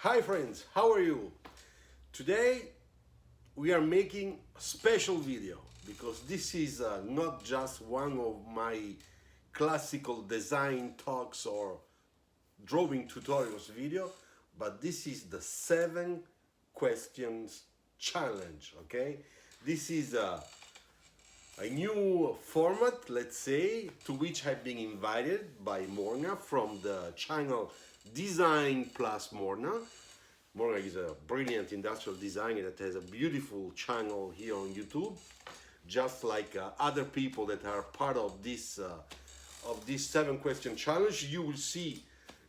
Hi friends, how are you? Today we are making a special video because this is not just one of my classical design talks or drawing tutorials video, but this is the 7 questions challenge, okay? This is a new format, let's say, to which I've been invited by Morna from the channel Design Plus Morna. Morna is a brilliant industrial designer that has a beautiful channel here on YouTube, just like other people that are part of this 7 question challenge. You will see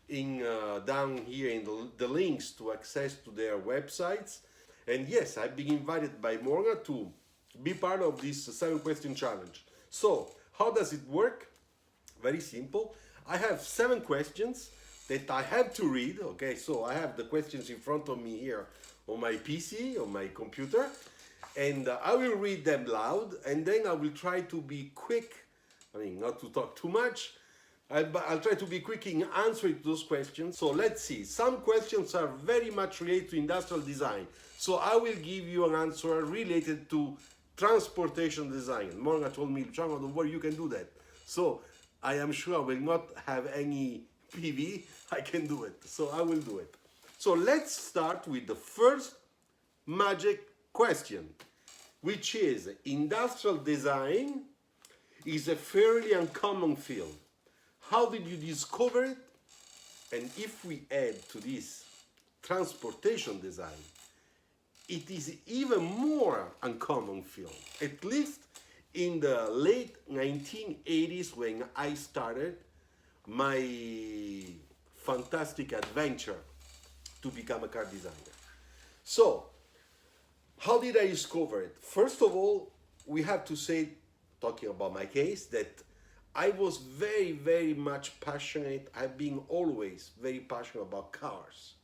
in down here in the links to access to their websites. And yes, I've been invited by Morna to be part of this 7 question challenge. So how does it work? Very simple. I have 7 questions that I have to read. Okay, so I have the questions in front of me here on my PC, on my computer, and I will read them loud, and then I will try to be quick. I mean, not to talk too much. I'll try to be quick in answering those questions. So let's see. Some questions are very much related to industrial design. So I will give you an answer related to transportation design. Morna told me, Luciano, don't worry, you can do that. So I am sure I will not have any PV. I can do it. So I will do it. So let's start with the first magic question, which is industrial design is a fairly uncommon field. How did you discover it? And if we add to this transportation design, it is even more uncommon field. At least in the late 1980s, when I started my fantastic adventure to become a car designer. So, how did I discover it? First of all, we have to say, talking about my case, that I was very, very much passionate. I've been always very passionate about cars,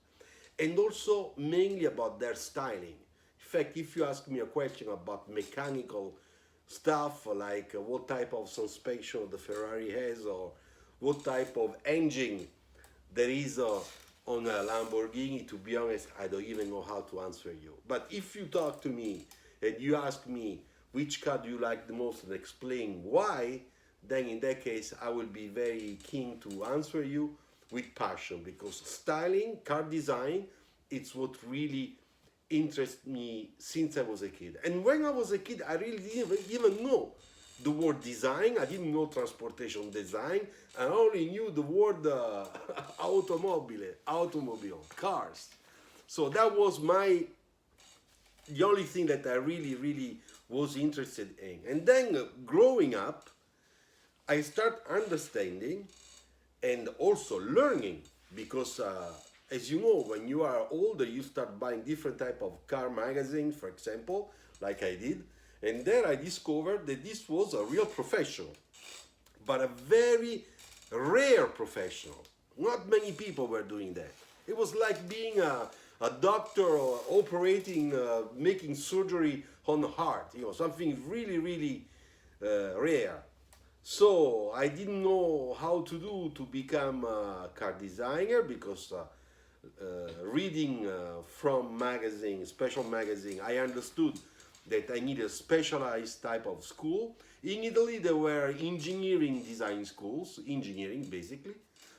and also mainly about their styling. In fact, if you ask me a question about mechanical stuff, like what type of suspension the Ferrari has, or what type of engine there is on a Lamborghini, to be honest, I don't even know how to answer you. But if you talk to me and you ask me which car do you like the most and explain why, then in that case I will be very keen to answer you with passion, because styling, car design, it's what really interests me since I was a kid. And when I was a kid, I really didn't even know the word design. I didn't know transportation design. I only knew the word automobile, cars. So that was the only thing that I really was interested in. And then growing up, I start understanding and also learning, because as you know, when you are older, you start buying different type of car magazines, for example, like I did. And there I discovered that this was a real professional, but a very rare professional. Not many people were doing that. It was like being a doctor or operating, making surgery on the heart, something really rare. So I didn't know how to do to become a car designer, because reading from magazine, special magazine, I understood that I needed a specialized type of school. In Italy, there were engineering design schools, engineering basically,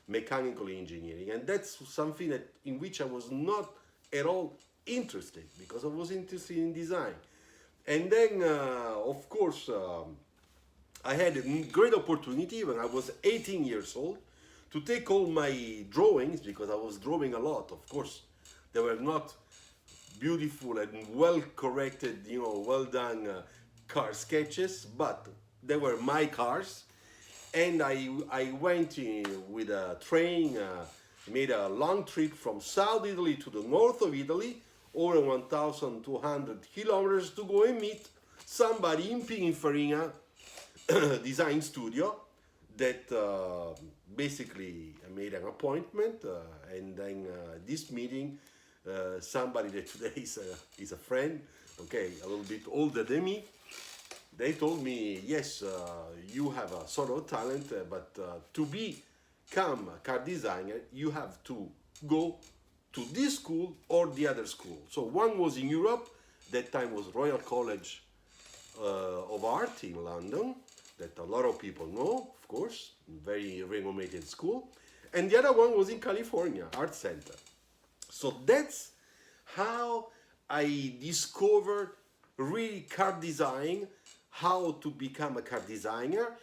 mechanical engineering, and that's something that in which I was not at all interested, because I was interested in design. And then, of course, I had a great opportunity when I was 18 years old to take all my drawings, because I was drawing a lot, of course. They were not beautiful and well corrected, well done car sketches, but they were my cars. And I went with a train, made a long trip from South Italy to the north of Italy, over 1,200 kilometers, to go and meet somebody in Pininfarina design studio that basically made an appointment, and then this meeting, somebody that today is a friend, okay, a little bit older than me, they told me, yes, you have a sort of talent, but to become a car designer, you have to go to this school or the other school. So one was in Europe, that time was Royal College of Art in London, that a lot of people know, of course, very renowned school. And the other one was in California, Art Center. So that's how I discovered really car design, how to become a car designer.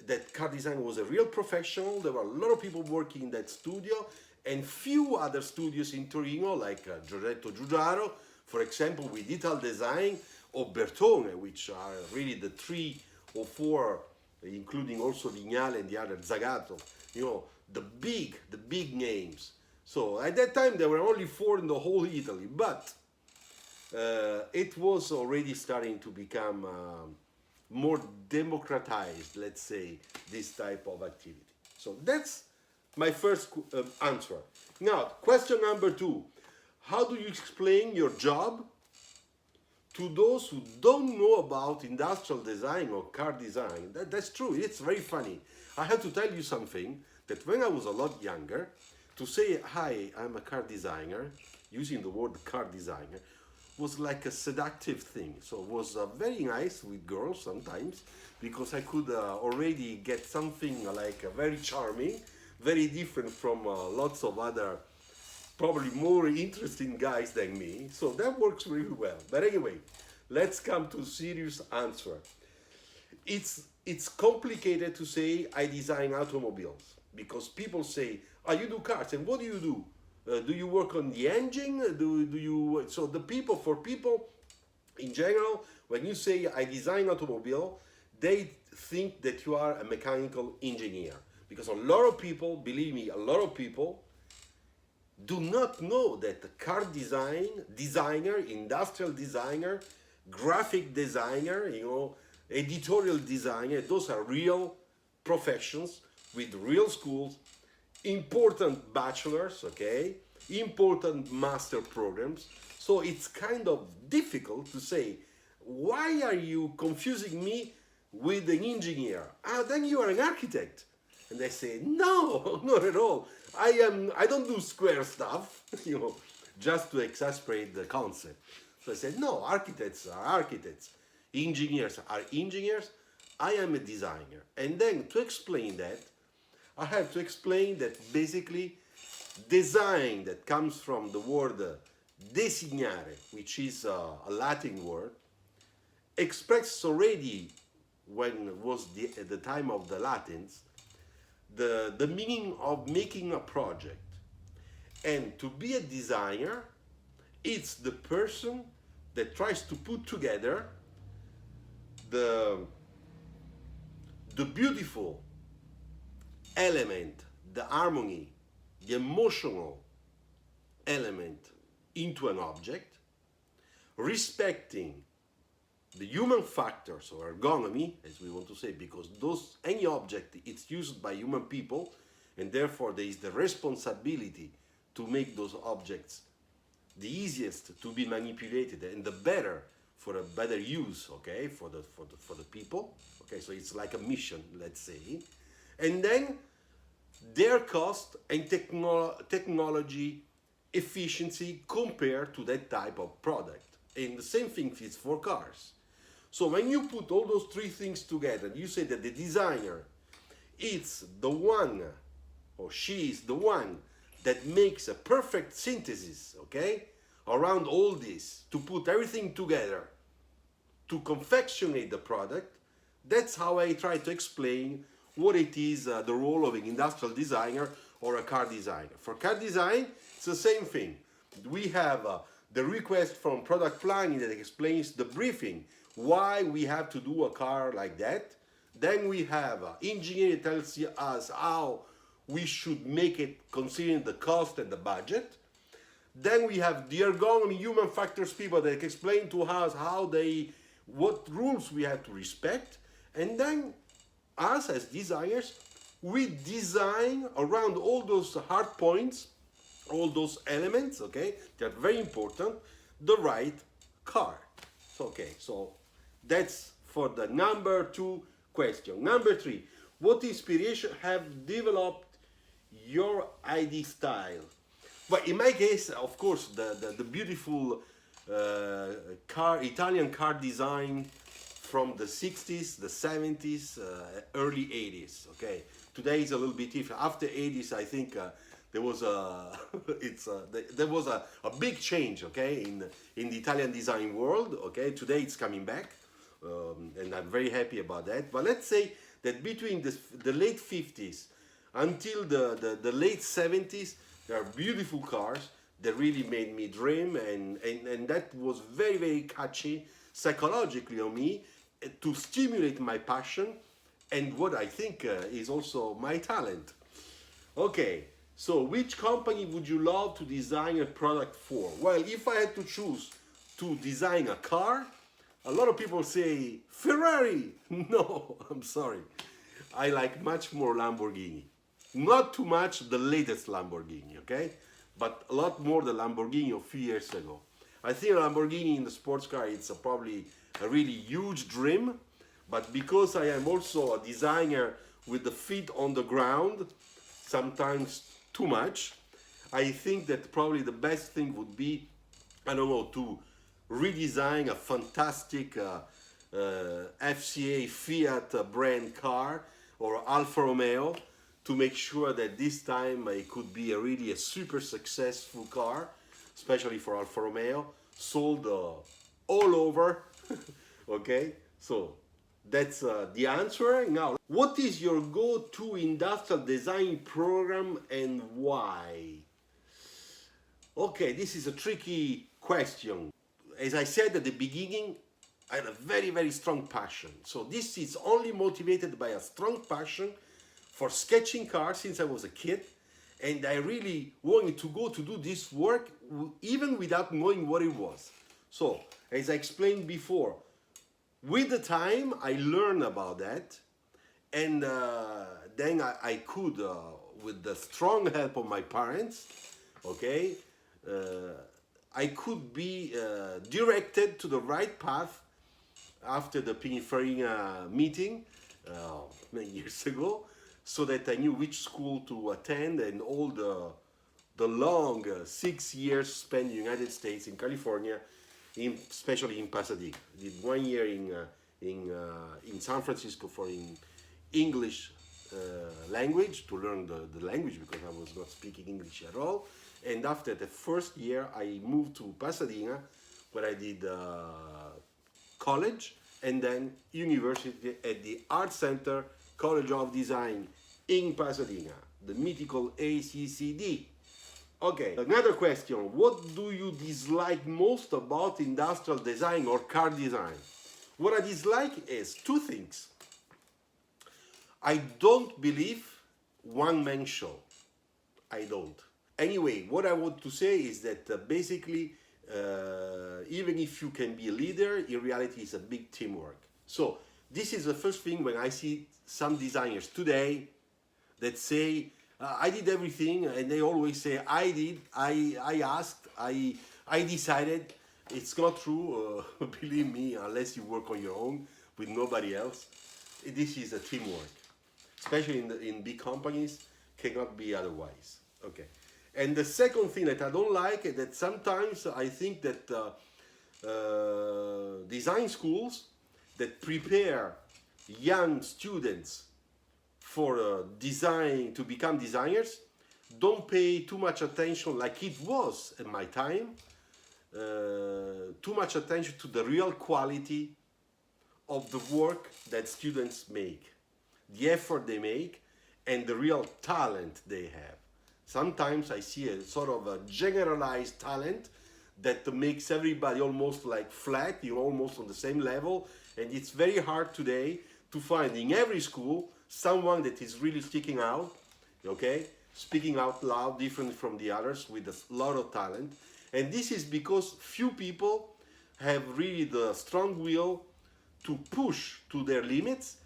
That car design was a real professional. There were a lot of people working in that studio and few other studios in Torino, like Giorgetto Giugiaro, for example, with detail design, or Bertone, which are really the 3 or 4, including also Vignale and the other, Zagato, you know, the big names. So at that time there were only 4 in the whole Italy, but it was already starting to become more democratized, let's say, this type of activity. So that's my first answer. Now, question number 2. How do you explain your job to those who don't know about industrial design or car design? That's true, it's very funny. I have to tell you something, that when I was a lot younger, to say, hi, I'm a car designer, using the word car designer, was like a seductive thing. So it was very nice with girls sometimes, because I could already get something like very charming, very different from lots of other, probably more interesting guys than me. So that works really well. But anyway, let's come to serious answer. It's complicated to say I design automobiles, because people say, oh, you do cars, and what do you do? Do you work on the engine? Do you? So for people in general, when you say I design automobile, they think that you are a mechanical engineer, because a lot of people, believe me, a lot of people do not know that the car designer, industrial designer, graphic designer, you know, editorial designer, those are real professions with real schools, important bachelors, okay, important master programs. So it's kind of difficult to say, why are you confusing me with an engineer? Then you are an architect. And they say, no, not at all. I don't do square stuff, you know, just to exasperate the concept. So I said, no, architects are architects. Engineers are engineers. I am a designer. And then to explain that, I have to explain that basically design, that comes from the word designare, which is a Latin word, expressed already when it was the time of the Latins, the meaning of making a project. And to be a designer, it's the person that tries to put together the beautiful element, the harmony, the emotional element into an object, respecting the human factors or ergonomy, as we want to say, because any object, it's used by human people, and therefore there is the responsibility to make those objects the easiest to be manipulated and the better, for a better use, okay, for the people. Okay, so it's like a mission, let's say. And then their cost and technology efficiency compared to that type of product. And the same thing is for cars. So when you put all those 3 things together, you say that the designer is the one, or she is the one, that makes a perfect synthesis, okay, around all this, to put everything together, to confectionate the product. That's how I try to explain what it is, the role of an industrial designer or a car designer. For car design, it's the same thing. We have the request from product planning that explains the briefing, why we have to do a car like that. Then we have engineer that tells us how we should make it considering the cost and the budget. Then we have the ergonomy, human factors people that explain to us what rules we have to respect. And then us as designers, we design around all those hard points, all those elements, okay, that are very important, the right car. Okay, so that's for the number 2 question. Number 3, what inspiration have developed your ID style? But in my case, of course, the beautiful Italian car design from the 60s, the 70s, early 80s. Okay, today is a little bit different. After 80s, I think there was a there was a big change. Okay, in the Italian design world. Okay, today it's coming back, and I'm very happy about that. But let's say that between the late 50s until the late 70s, there are beautiful cars that really made me dream, and that was very, very catchy psychologically on me to stimulate my passion and what I think is also my talent. Okay, so which company would you love to design a product for? Well, if I had to choose to design a car, a lot of people say Ferrari. No, I'm sorry. I like much more Lamborghini. Not too much the latest Lamborghini, okay? But a lot more the Lamborghini of a few years ago. I think Lamborghini in the sports car, it's probably a really huge dream, but because I am also a designer with the feet on the ground, sometimes too much, I think that probably the best thing would be, I don't know, to redesign a fantastic FCA Fiat brand car or Alfa Romeo, to make sure that this time it could be really a super successful car, especially for Alfa Romeo, sold all over. Okay, so that's the answer. Now, what is your go-to industrial design program and why? Okay, this is a tricky question. As I said at the beginning, I had a very, very strong passion. So this is only motivated by a strong passion for sketching cars since I was a kid, and I really wanted to go to do this work even without knowing what it was. So, as I explained before, with the time I learned about that, and then I could, with the strong help of my parents, okay, I could be directed to the right path after the Pininfarina meeting many years ago, so that I knew which school to attend, and all the long 6 years spent in the United States, in California, especially in Pasadena. I did 1 year in San Francisco for English language, to learn the language, because I was not speaking English at all. And after the first year, I moved to Pasadena, where I did college and then university at the Art Center College of Design in Pasadena, the mythical ACCD. Okay, another question. What do you dislike most about industrial design or car design? What I dislike is two things. I don't believe one-man show. I don't. Anyway, what I want to say is that basically, even if you can be a leader, in reality it's a big teamwork. So this is the first thing when I see some designers today that say, I did everything, and they always say, I did, I asked, I decided. It's not true, believe me, unless you work on your own with nobody else. This is a teamwork, especially in big companies, cannot be otherwise. Okay. And the second thing that I don't like is that sometimes I think that design schools that prepare young students for design, to become designers, don't pay too much attention, like it was in my time, too much attention to the real quality of the work that students make, the effort they make, and the real talent they have. Sometimes I see a sort of a generalized talent that makes everybody almost like flat, you're almost on the same level, and it's very hard today to find in every school someone that is really sticking out, okay, speaking out loud, different from the others, with a lot of talent. And this is because few people have really the strong will to push to their limits,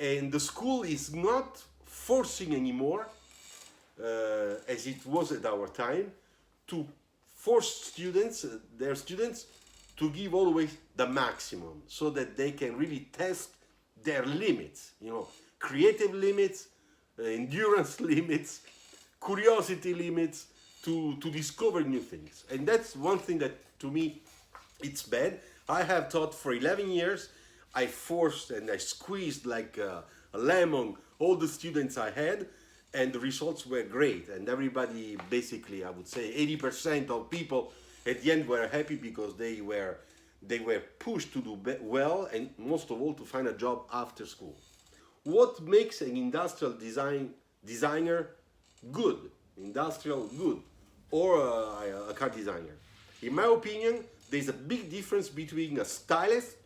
and the school is not forcing anymore, as it was at our time, to force students, their students, to give always the maximum, so that they can really test their limits, you know, creative limits, endurance limits, curiosity limits, to discover new things. And that's one thing that to me it's bad. I have taught for 11 years. I forced and I squeezed like a lemon all the students I had, and the results were great. And everybody, basically, I would say 80% of people at the end were happy because they were pushed to do well, and most of all to find a job after school. What makes an industrial designer good, industrial good, or a car designer? In my opinion, there's a big difference between a stylist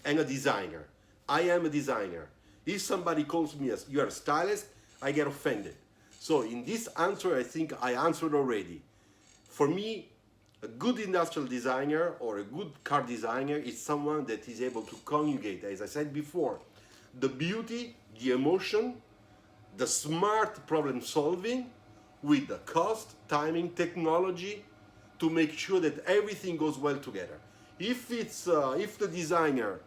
and a designer. I am a designer. If somebody calls me as you're a stylist, I get offended. So in this answer, I think I answered already. For me, a good industrial designer or a good car designer is someone that is able to conjugate, as I said before, the beauty, the emotion, the smart problem solving with the cost, timing, technology to make sure that everything goes well together. If the designer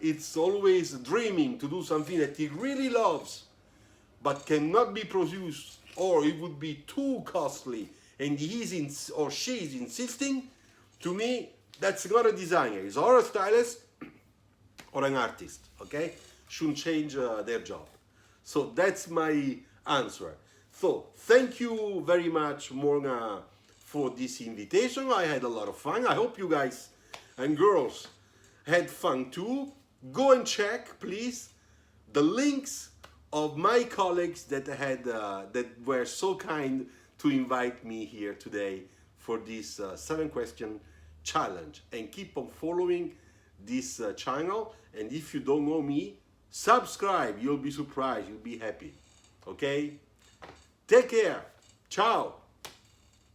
it's always dreaming to do something that he really loves but cannot be produced, or it would be too costly, and or she is insisting, to me that's not a designer. It's or a stylist or an artist, okay? Shouldn't change their job. So that's my answer. So thank you very much, Morna, for this invitation. I had a lot of fun. I hope you guys and girls had fun too. Go and check, please, the links of my colleagues that were so kind to invite me here today for this 7-question challenge. And keep on following this channel. And if you don't know me, subscribe. You'll be surprised. You'll be happy. Okay? Take care. Ciao.